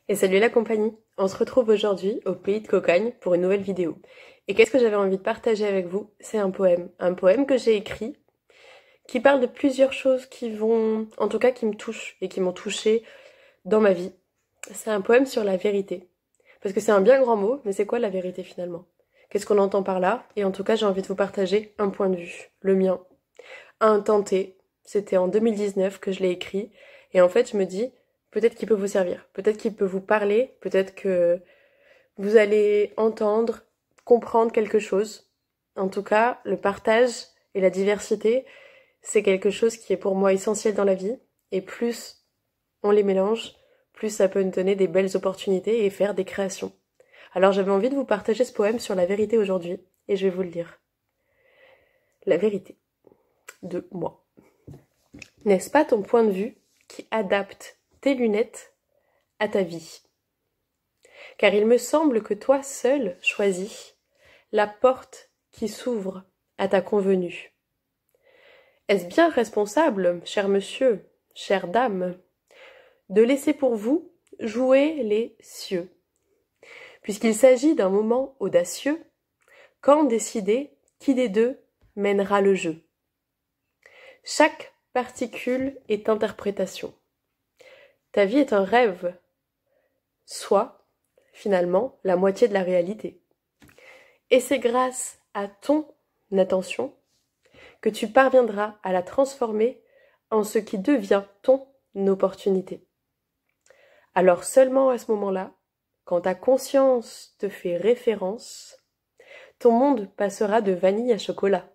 Et salut la compagnie, on se retrouve aujourd'hui au pays de Cocagne pour une nouvelle vidéo. Et qu'est-ce que j'avais envie de partager avec vous? C'est un poème que j'ai écrit, qui parle de plusieurs choses qui vont, en tout cas qui me touchent et qui m'ont touchée dans ma vie. C'est un poème sur la vérité. Parce que c'est un bien grand mot, mais c'est quoi la vérité finalement? Qu'est-ce qu'on entend par là? Et en tout cas j'ai envie de vous partager un point de vue, le mien. Un temps T, c'était en 2019 que je l'ai écrit, et en fait je me dis, peut-être qu'il peut vous servir, peut-être qu'il peut vous parler, peut-être que vous allez entendre, comprendre quelque chose. En tout cas, le partage et la diversité, c'est quelque chose qui est pour moi essentiel dans la vie, et plus on les mélange, plus ça peut nous donner des belles opportunités et faire des créations. Alors j'avais envie de vous partager ce poème sur la vérité aujourd'hui, et je vais vous le lire. La vérité de moi. N'est-ce pas ton point de vue qui adapte tes lunettes à ta vie? Car il me semble que toi seul choisis la porte qui s'ouvre à ta convenue. Est-ce bien responsable, cher monsieur, chère dame, de laisser pour vous jouer les cieux, puisqu'il s'agit d'un moment audacieux, quand décider qui des deux mènera le jeu? Chaque particule est interprétation. Ta vie est un rêve, soit, finalement, la moitié de la réalité. Et c'est grâce à ton attention que tu parviendras à la transformer en ce qui devient ton opportunité. Alors seulement à ce moment-là, quand ta conscience te fait référence, ton monde passera de vanille à chocolat.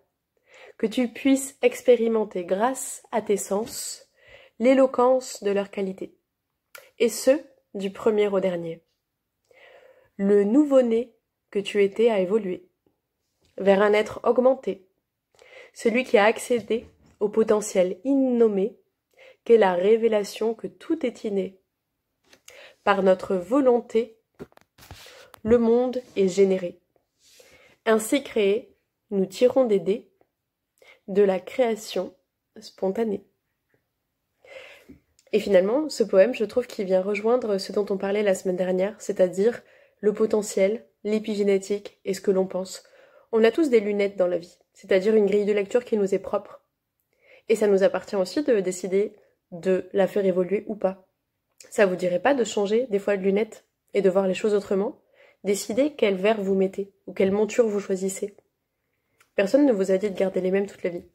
Que tu puisses expérimenter grâce à tes sens l'éloquence de leur qualité. Et ce, du premier au dernier. Le nouveau-né que tu étais a évolué vers un être augmenté, celui qui a accédé au potentiel innommé qu'est la révélation que tout est inné. Par notre volonté, le monde est généré. Ainsi créé, nous tirons des dés de la création spontanée. Et finalement, ce poème, je trouve qu'il vient rejoindre ce dont on parlait la semaine dernière, c'est-à-dire le potentiel, l'épigénétique et ce que l'on pense. On a tous des lunettes dans la vie, c'est-à-dire une grille de lecture qui nous est propre. Et ça nous appartient aussi de décider de la faire évoluer ou pas. Ça vous dirait pas de changer des fois de lunettes et de voir les choses autrement? Décidez quel verre vous mettez ou quelle monture vous choisissez. Personne ne vous a dit de garder les mêmes toute la vie.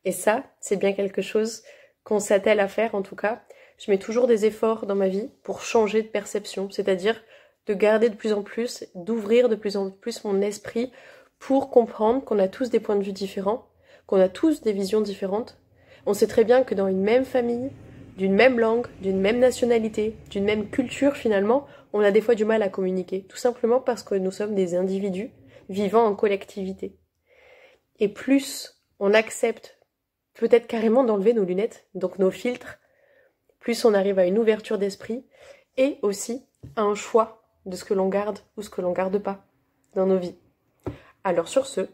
Et ça, c'est bien quelque chose qu'on s'attelle à faire en tout cas. Je mets toujours des efforts dans ma vie pour changer de perception, c'est-à-dire de garder de plus en plus, d'ouvrir de plus en plus mon esprit pour comprendre qu'on a tous des points de vue différents, qu'on a tous des visions différentes. On sait très bien que dans une même famille, d'une même langue, d'une même nationalité, d'une même culture finalement, on a des fois du mal à communiquer, tout simplement parce que nous sommes des individus vivant en collectivité. Et plus on accepte peut-être carrément d'enlever nos lunettes, donc nos filtres, plus on arrive à une ouverture d'esprit et aussi à un choix de ce que l'on garde ou ce que l'on garde pas dans nos vies. Alors sur ce,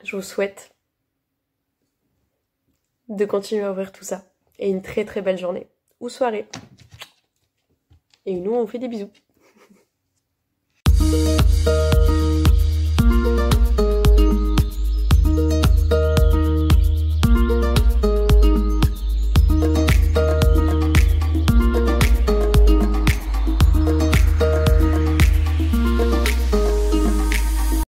je vous souhaite de continuer à ouvrir tout ça et une très très belle journée ou soirée. Et nous on vous fait des bisous.